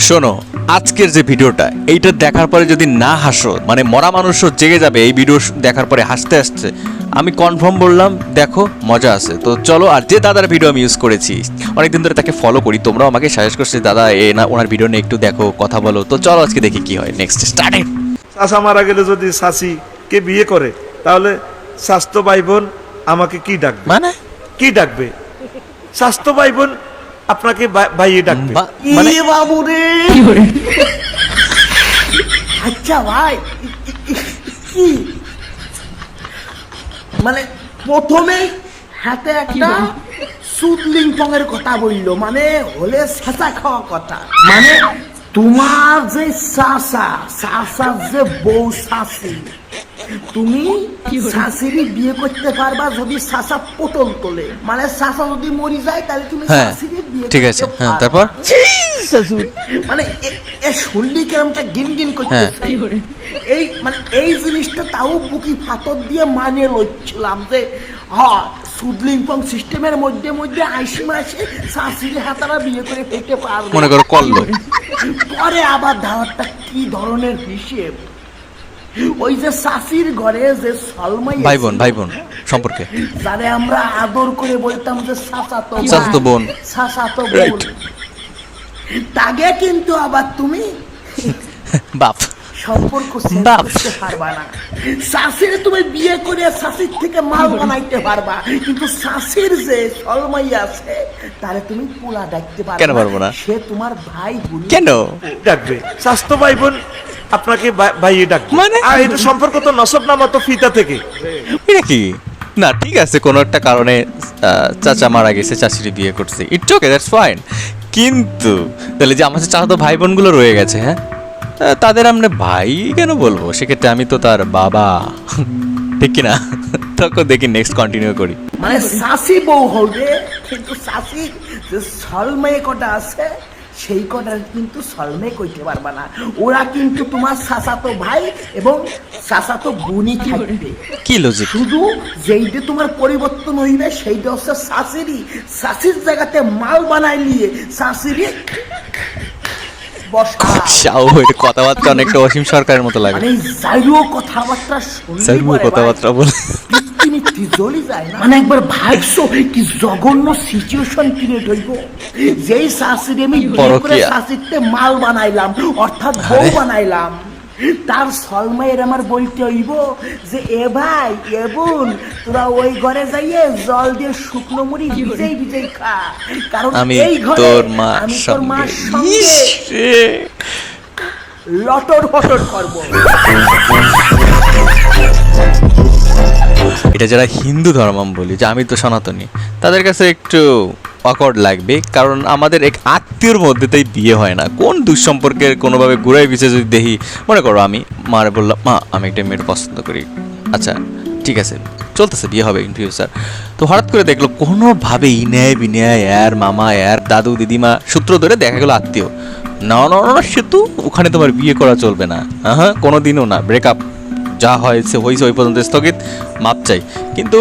শোনো, আজকের যে ভিডিওটা এইটা দেখার পরে যদি না হাসো, মানে মরা মানুষও জেগে যাবে এই ভিডিও দেখার পরে হাসতে হাসতে। আমি কনফার্ম বললাম, দেখো মজা আছে। তো চলো, আর যে দাদার ভিডিও আমি ইউজ করেছি অনেকদিন ধরে তাকে ফলো করি, তোমরাও আমাকে সাজেস্ট করছে দাদা এ না ওনার ভিডিও নিয়ে একটু দেখো, কথা বলো। তো চলো আজকে দেখি কি হয়। Next started. চাচা মারা গেলে যদি চাচিকে বিয়ে করে তাহলে স্বাস্থ্য ভাই বোন আমাকে কি ডাকবে? মানে কি ডাকবে? স্বাস্থ্য ভাই বোন আপনাকে ভাইয়ে ডাকবে। মানে বাবু রে আচ্ছা ভাই কি মানে প্রথমেই হাতে একটা সুদলিং পঙের কথা বললো, মানে হলে সাঁচা খাওয়া কথা। মানে তোমার যে শাসার যে বউ শাসি, তুমি শাশুড়ি বিয়ে করতে পারবা যদি শাসা পটল তোলে। মানে শাসা যদি মরি যায় তাহলে তুমি হ্যাঁ শাশুড়ি বিয়ে ঠিক আছে, করতে হ্যাঁ পারবা। তারপর মানে এ শুনলি কেরমটা গিন গিন করতে এই মানে এই জিনিসটা তাও বুকি ফাতর দিয়ে মানে লইছিলাম যে হ্যাঁ সুদলিংপং সিস্টেমের মধ্যে মধ্যে আইসি মাসে শাশুড়ি হাতারা বিয়ে করে ফেলতে পারবে, মনে করো করলো। পরে আবার ধারটা কি ধরনের হিসেব, ওই যে শাশির ঘরে যে সলমাই ভাই বোন সম্পর্কে যারে আমরা আদর করে বলতাম যে চাচাতো বোন, চাচাতো বোন, তাকে কিন্তু আবার তুমি বাপ সম্পর্ক বাপ। করতে পারবা না। শাশির তুমি বিয়ে করে শাশির থেকে মাল বানাইতে পারবা, কিন্তু শাশির যে সলমাই আছে তারে তুমি পোলা ডাকতে পারবা কেন পারবো না? সে তোমার ভাই বোন। কেন ডাকবে স্বাস্থ্য ভাই বোন আপনাকে ভাইয়ে ডাকবে। মানে? আর এটা সম্পর্ক তো নসব নামা তো ফিতা থেকে। এটা কি? না ঠিক আছে, কোনো একটা কারণে চাচা মারা গেছে, চাচিরি বিয়ে করছে, ইটস ওকে, দ্যাটস ফাইন। কিন্তু তাহলে যে আমার চাচাতো ভাই বোনগুলো রয়ে গেছে, হ্যাঁ তাদের আমরা ভাই কেন বলবো? সেক্ষেত্রে আমি তো তার বাবা, ঠিক কিনা? তখন দেখি নেক্সট কন্টিনিউ করি। মানে শাশি বউ হবে, কিন্তু শাশি যে সলমাই কটা আছে সেই কটা কিন্তু সলমে কইতে পারবা না। ওরা কিন্তু তোমার চাচাতো ভাই এবং চাচাতো বোনই থাকবে। কি লজিক? শুধু যেইটা তোমার পরিবর্তন হইবে সেইটা হচ্ছে শাশুড়ি। শাশুর জায়গাতে মাল বানাই নিয়ে শাশুড়ি কথাবার্তা অনেকটা অসীম সরকারের মতো লাগে। মানে জাইরো কথাবার্তা শুনলে কথাবার্তা বলে মিথ্যি জ্বলি যায় না। মানে একবার ভাবছো কি জঘন্য সিচুয়েশন ক্রিয়েট হইব, যেই শাশুড়ি আমি বিয়ে করে শাশুড়িতে মাল বানাইলাম অর্থাৎ বউ বানাইলাম, তার সলমাইয়ের আমার বলতে হইব যে এ ভাই এ বোন তোরা ওই ঘরে যাইয়ে জল দিয়ে শুকনো মুড়ি ভিজেই ভিজেই খা, কারণ আমি এই ঘরে তোর মার আমি তোর মার সঙ্গে সঙ্গে লটর ফটর করবো। এটা যারা হিন্দু ধর্মাবলম্বী, যে আমি তো সনাতনী, তাদের কাছে একটু অকওয়ার্ড লাগবে, কারণ আমাদের এক আত্মীয়র মধ্যে তাই বিয়ে হয় না। কোন দুঃসম্পর্কের কোনোভাবে ঘুরাই পিছিয়ে যদি দেখি, মনে করো আমি মারে বললাম মা আমি একটা মেয়ের পছন্দ করি, আচ্ছা ঠিক আছে চলতেছে বিয়ে হবে ইন ফিউচার, তো হঠাৎ করে দেখলো কোনোভাবে ইনায় বিনয় এর মামা এর দাদু দিদিমা সূত্র ধরে দেখা গেলো আত্মীয়, না না না সেতু ওখানে তোমার বিয়ে করা চলবে না, হ্যাঁ কোনোদিনও না, ব্রেকআপ, যা হয়েছে ওই পর্যন্ত স্থগিত, মাপ চাই। কিন্তু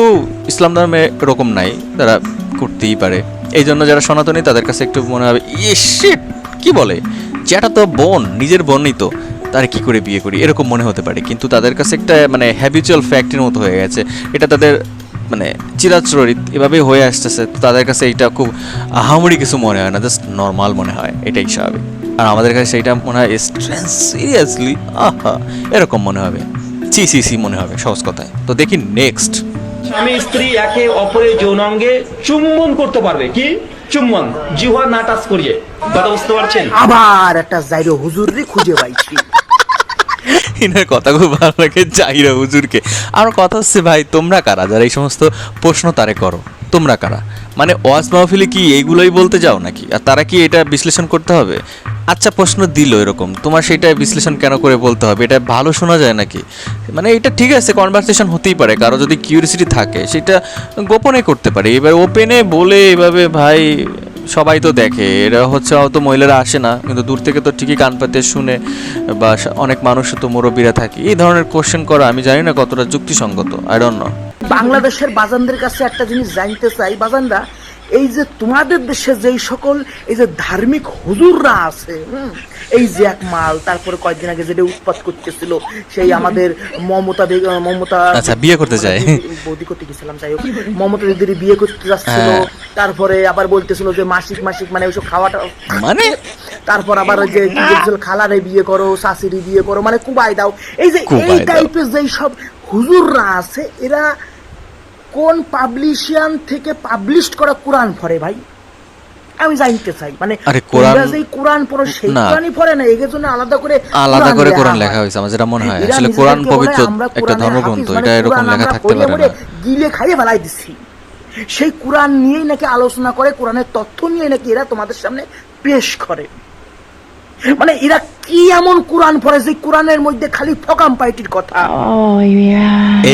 ইসলাম ধর্মে এরকম নাই, তারা করতেই পারে। এই জন্য যারা সনাতনী তাদের কাছে একটু মনে হবে শিট কি বলে, যেটা তো বোন, নিজের বোনই তো, তার কি করে বিয়ে করি এরকম মনে হতে পারে। কিন্তু তাদের কাছে একটা মানে হ্যাবিচুয়াল ফ্যাক্টের মতো হয়ে গেছে, এটা তাদের মানে চিরাচরিত এভাবেই হয়ে আসতেছে। তো তাদের কাছে এইটা খুব আহামরি কিছু মনে হয় না, জাস্ট নর্মাল মনে হয়, এটাই স্বাভাবিক। আর আমাদের কাছে সেইটা মনে হয় সিরিয়াসলি আহা এরকম মনে হবে, সি মনে হবে সহজ কথায়। তো দেখি নেক্সট। স্বামী স্ত্রী একে অপরের যৌনাঙ্গে চুম্বন করতে পারবে। কি চুম্বন? জিহ্বা না টাচ করিয়ে, কথা বুঝতে পারছেন? আবার একটা জাইরো হুজুররে খুঁজে পাইছি। এনার কথা খুব ভালো লাগে, জাহিরা হুজুরকে। আমার কথা হচ্ছে ভাই তোমরা কারা যারা এই সমস্ত প্রশ্ন তারে করো? তোমরা কারা? মানে ওয়াজ মাহফিলে কি এইগুলোই বলতে যাও নাকি? আর তারা কি এটা বিশ্লেষণ করতে হবে? আচ্ছা প্রশ্ন দিল এরকম, তোমার সেটা বিশ্লেষণ কেন করে বলতে হবে? এটা ভালো শোনা যায় নাকি? মানে এটা ঠিক আছে, কনভারসেশন হতেই পারে, কারো যদি কিউরিয়াসিটি থাকে সেটা গোপনে করতে পারে। এবার ওপেনে বলে এভাবে ভাই সবাই তো দেখে, এরা হচ্ছে হয়তো মহিলারা আসে না, কিন্তু দূর থেকে তো ঠিকই কান পাতে শুনে, বা অনেক মানুষ তো মুরব্বীরা থাকে, এই ধরনের কোশ্চেন করা আমি জানি না কতটা যুক্তিসঙ্গত, আই ডোন্ট নো। বাংলাদেশের বাজানদের কাছে একটা জিনিস জানতে চাই, বাজানরা এই যে তোমাদের দেশে যেই সকল এই যে ধার্মিক হুজুররা আছে, এই যে এক মাল, তারপরে কয়েকদিন আগে যেটা উৎপাত করতেছিল সেই আমাদের মমতা আচ্ছা, বিয়ে করতে যায়। বৌদি করতে গেছিলাম, যাই হোক মমতা দিদির বিয়ে করতে যাচ্ছিল, তারপরে আবার বলতেছিল যে মাসিক মানে ওইসব খাওয়াটা মানে তারপর আবার ওই যে কি বলছিল, খালারে বিয়ে করো, শাশুড়ি বিয়ে করো, মানে কুবাই দাও। এই যে কুবাই এই দাও। টাইপের যেই সব হুজুররা আছে, এরা কোন পাবলিশিয়ান থেকে পাবলিশ করা কোরআন পড়ে ভাই? আমি জানতে চাই। মানে আরে কোরআন- তোমরা যেই কোরআন পড়ো সেই না। কোরআনই পড়ে না, এর জন্য আলাদা করে কোরআন লেখা হয়েছে। আমার যেটা মনে হয় এরা আসলে নিজেদেরকে কোরআন বলে পবিত্র আমরা একটা কোরআনের ধর্মগ্রন্থ, হাফিজ, এটা মানে এরকম কোরআন লেখা আমরা থাকতে পড়ে পারে পড়ে না। গিলে খাইয়ে ফেলাই দিচ্ছি। সেই কোরআন নিয়েই নাকি আলোচনা করে, কোরআনের তথ্য নিয়ে নাকি এরা তোমাদের সামনে পেশ করে। মানে এরা কি এমন কোরআন পড়ে যে কোরআনের মধ্যে খালি ফকাম পাইটির কথা?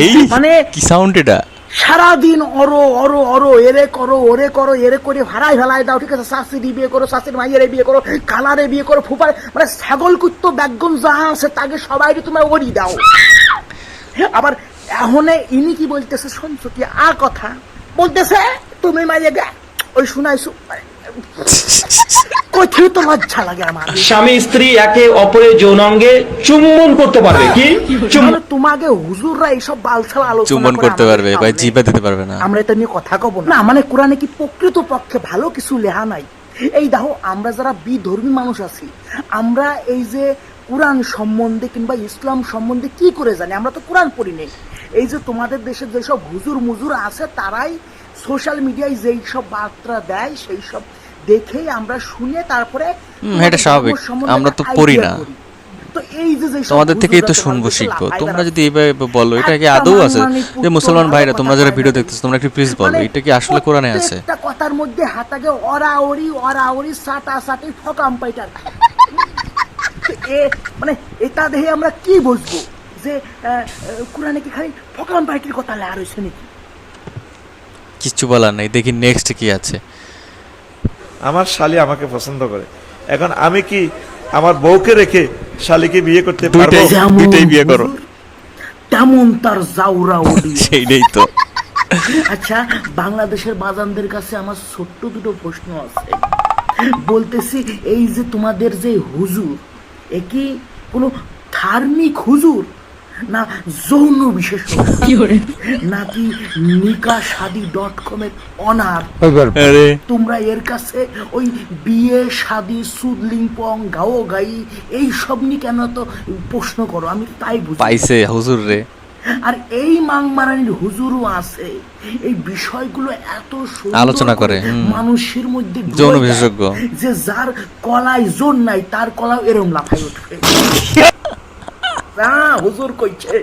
এই মানে কি সাউন্ড এটা? সারাদিন অরো অরো অরো, এরে করো ওরে করো, এরে করে ভাড়ায় ভেলায় দাও, ঠিক আছে, শাশুড়ি বিয়ে করো, শাশুড়ি মাইয়েরে বিয়ে করো, কালারে বিয়ে করো, ফুপার, মানে ছাগল কুত্তো ব্যাগন যাহা আছে তাকে সবাই তোমার ওরি দাও। আবার এখন ইনি কি বলতেছে শুনছো কি কথা বলতেছে, তুমি মাইয়ে গে ওই শুনাইছো, কোথাও তো লজ্জা লাগে আমার। স্বামী স্ত্রী একে অপরের যৌনাঙ্গে চুম্বন করতে পারবে, কি চুম্বন? তোমাকে হুজুররা এইসব বালছাল আলোচনা চুম্বন করে করতে আমাদের পারবে ভাই, সামনে। জিভে দিতে পারবে না। আমরা এটা নিয়ে কথা কব না। মানে কোরআনে কি প্রকৃত পক্ষে ভালো কিছু লেখা নাই? এই দেখো, আমরা যারা বিধর্মী মানুষ আছি, আমরা এই যে কোরআন সম্বন্ধে কিংবা ইসলাম সম্বন্ধে কি করে জানি? আমরা তো কোরআন পড়ি নেই। এই যে তোমাদের দেশে যেসব হুজুর মুজুর আছে, তারাই সোশ্যাল মিডিয়ায় যেই সব বার্তা দেয়, সেই সব দেখেই আমরা শুনে তারপরে এটা স্বাভাবিক, আমরা তো পড়ি না। তো এই যে যেসব তোমাদের থেকেই তো হুজুররা শুনবো, তোমাদের শিখবো। লাফায় তোমরা বেড়াচ্ছে, যদি এইভাবে বলো, এটা কি একটা আদৌ আছে? মানমানি যে পুত্র মুসলমান ভাইরা, কথা তোমরা যারা কয় ভিডিও না। দেখতেছো, তোমরা একটু প্লিজ বলো, মানে এটা কি আসলে কোরআনে আছে? প্রত্যেকটা কথার মধ্যে হাতাকে ওরাওরি সাটাসাটি ফকাম পাইটার। মানে এটা দেখে আমরা কি বুঝবো যে কোরআনে কি খালি ফকাম পাইটির কথা লেখা রয়েছে নাকি? কিচ্ছু বলার নাই। দেখি নেক্সট কি আছে। আমার শালি আমাকে পছন্দ করে, এখন আমি কি আমার বউকে রেখে শালিকে বিয়ে করতে পারবো? দুইটাই। যেমন দুইটাই বিয়ে করো। হুজুর, তেমন তার জাউরা ওডি। সেইটাই তো। আচ্ছা, বাংলাদেশের বাজানদের কাছে আমার ছোট্ট দুটো প্রশ্ন আছে। বলতেছি, এই যে তোমাদের যে হুজুর, এ কি কোনো ধার্মিক হুজুর, না যৌন বিশেষজ্ঞ, নাকি nikashadi.com এর অনার? আরে তোমরা এর কাছে ওই বিয়ে শাদি সুদলিংপং গাও গাই এই সব নিয়ে কেন তো প্রশ্ন করো? আমি তাই বুঝি। পাইছে হুজুর রে। আর এই মাংমারানির হুজুরও আছে, এই বিষয়গুলো এত সুন্দর আলোচনা করে, মানুষের মধ্যে যৌন ঢুকে দেয় বিশেষজ্ঞ। যে যার কলায় জোর নাই, তার কলাও এরম লাফাই উঠবে। হুজুর কইছে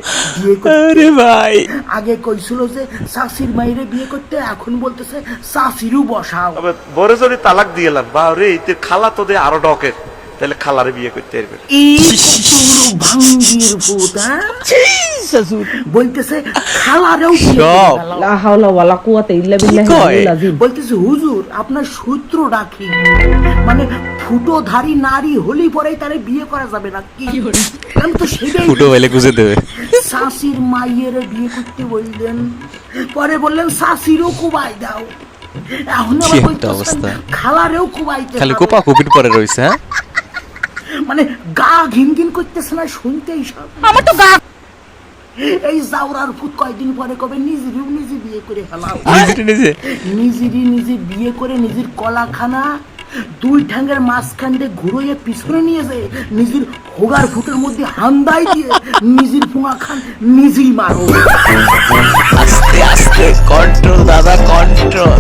বিয়ে করতে, আরে ভাই, আগে কইছিল যে শাশির মাইরে বিয়ে করতে, এখন বলতেছে শাশিরও বসাও। তবে বরে যদি তালাক দিয়েলাম, বা রে তোর খালা তোদের আরো ডকের, তাহলে খালারে বিয়ে করতে পারবে। এই কতগুলো ভাঙ্গির ভূত, হ্যাঁ? বলতেছে খালারেও বিয়ে করে সব। ফেলাও। লা হাওলা ওয়ালা কুওয়াতা ইল্লা বিল্লাহিল কয়? আলিয়্যিল আযীম। বলতেছে হুজুর আপনার সূত্র রাখি, মানে ফুটোধারী নারী হলি পরেই তারে বিয়ে করা যাবে না কি? আমি তো সেটাই ফুটো হইলে গুজে দেবে। শাশির মাইয়ের বিয়ে করতে বললেন, পরে বললেন শাশিরও কুবাই দাও, এখন কি আবার একটা বলতেছেন অবস্থা। খালারেও কুবাইতে খালি হবে। কোপা কুপির পরে রয়েছে। হ্যাঁ, মানে গা ঘিন ঘিন করতেছে না শুনতেই সব। আমার তো গা এই জাউরার ভূত কয়দিন পরে কবে নিজেরও নিজে বিয়ে করে ফেলাও, নিজে নিজে বিয়ে করে নিজের কলাখানা দুই ঠ্যাঙ্গের মাঝখান দিয়ে ঘুরিয়ে পিছনে নিয়ে যায়, নিজের হোগার ফুটের মধ্যে হান্দাই দিয়ে নিজের ফুঙা খান নিজেই মারো। আস্তে আস্তে কন্ট্রোল দাদা, কন্ট্রোল।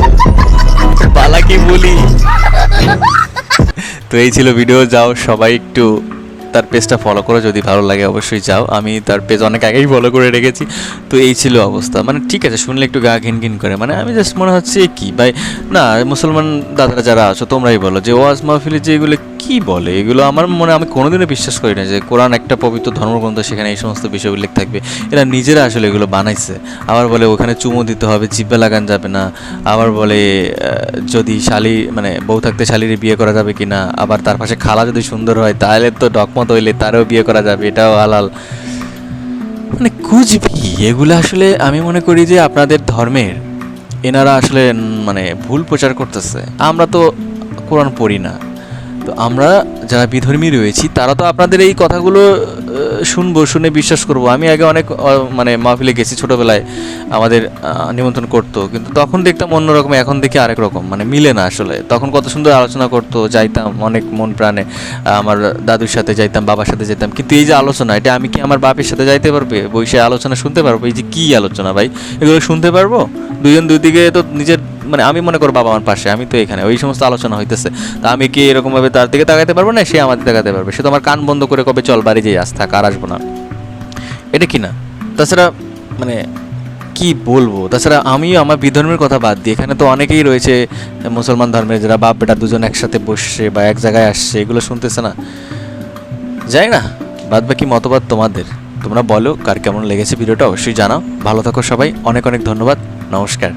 পালা কি বলি। তো এই ছিল ভিডিও। যাও সবাই একটু তার পেজটা ফলো করো, যদি ভালো লাগে অবশ্যই যাও। আমি তার পেজ অনেক আগেই ফলো করে রেখেছি। তো এই ছিল অবস্থা। মানে ঠিক আছে, শুনলে একটু গা ঘিন ঘিন করে। মানে আমি জাস্ট মনে হচ্ছে কি ভাই, না মুসলমান দাদারা যারা আছো তোমরাই বলো যে ওয়াজ মাহফিলে যে এগুলো কি বলে, এগুলো আমার মনে, আমি কোনোদিনও বিশ্বাস করি না যে কোরআন একটা পবিত্র ধর্মগ্রন্থ, সেখানে এই সমস্ত বিষয় উল্লেখ থাকবে। এরা নিজেরা আসলে এগুলো বানাইছে। আবার বলে ওখানে চুমু দিতে হবে, জিব্বা লাগান যাবে না। আবার বলে যদি শালি, মানে বউ থাকতে শালির বিয়ে করা যাবে কি না। আবার তার পাশে খালা যদি সুন্দর হয় তাহলে তো ডকমত হইলে তারও বিয়ে করা যাবে, এটাও হালাল। মানে কুচবি এগুলো আসলে আমি মনে করি যে আপনাদের ধর্মের এনারা আসলে মানে ভুল প্রচার করতেছে। আমরা তো কোরআন পড়ি না, তো আমরা যারা বিধর্মী রয়েছি তারা তো আপনাদের এই কথাগুলো শুনবো, শুনে বিশ্বাস করব। আমি আগে অনেক মানে মাহফিলে গেছি ছোটোবেলায়, আমাদের নিমন্ত্রণ করতো, কিন্তু তখন দেখতাম অন্যরকম, এখন দেখি আরেক রকম, মানে মিলে না আসলে। তখন কত সুন্দর আলোচনা করতো, যাইতাম অনেক মন প্রাণে, আমার দাদুর সাথে যাইতাম, বাবার সাথে যাইতাম। কিন্তু এই যে আলোচনা, এটা আমি কি আমার বাপের সাথে যাইতে পারবে, বসে আলোচনা শুনতে পারবো? এই যে কী আলোচনা ভাই, এগুলো শুনতে পারবো? দুজন দুই দিকে তো নিজের, মানে আমি মনে করো বাবা আমার পাশে, আমি তো এখানে, ওই সমস্ত আলোচনা হইতেছে, তা আমি কি এরকমভাবে তার দিকে তাকাতে পারবো না? সে আমার দিকে তাকাতে পারবে? সে তো আমার কান বন্ধ করে কবে চল বাড়ি যেয়ে আস, থাক, আর আসবো না, এটা কি না? তাছাড়া মানে কি বলবো, তাছাড়া আমিও আমার বিধর্মের কথা বাদ দিই, এখানে তো অনেকেই রয়েছে মুসলমান ধর্মের, যারা বাপ বেটা দুজন একসাথে বসছে বা এক জায়গায় আসছে, এগুলো শুনতেছে না। যাই না, বাদ বাকি মতবাদ তোমাদের, তোমরা বলো কার কেমন লেগেছে ভিডিওটা, অবশ্যই জানাও। ভালো থাকো সবাই, অনেক অনেক ধন্যবাদ, নমস্কার।